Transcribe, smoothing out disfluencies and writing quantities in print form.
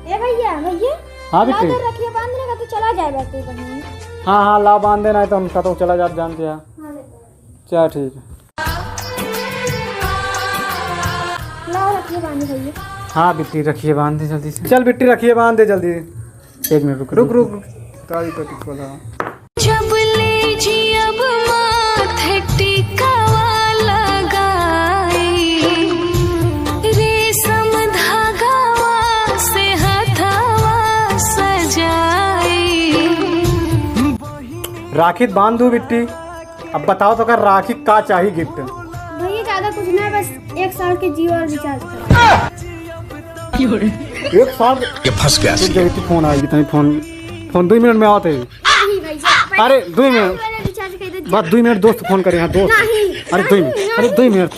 ए भैया भैया। हाँ बिट्टी। रखिए बांधने का तो चला जाएगा तू कहीं। हाँ हाँ ला बांध देना है तो उनका तो चला जा जानते हैं। चल ठीक है। लाओ रखिए बांध भैया। हाँ बिट्टी रखिए बांध दे जल्दी से। चल बिट्टी रखिए बांध दे जल्दी। 1 मिनट रुक रुक रुक ताली तो टिक बोला। जब ले जी अब माथे टिकावा लगाई रेशम धागावा से हथावा सजाई। राखी बांध दूँ बिट्टी। अब बताओ तो कर राखी का चाहिए गिफ्ट। भैया ज्यादा कुछ नहीं, बस 1 साल के जियो और रिचार्ज करो। 1 साल ये फंस गया। फोन आएगी तुम्हें फोन 2 मिनट में आते हैं। अरे 2 मिनट रिचार्ज कर दे। बस 2 मिनट दोस्त फोन करे हैं दोस्त। अरे 2 मिनट अरे 2 मिनट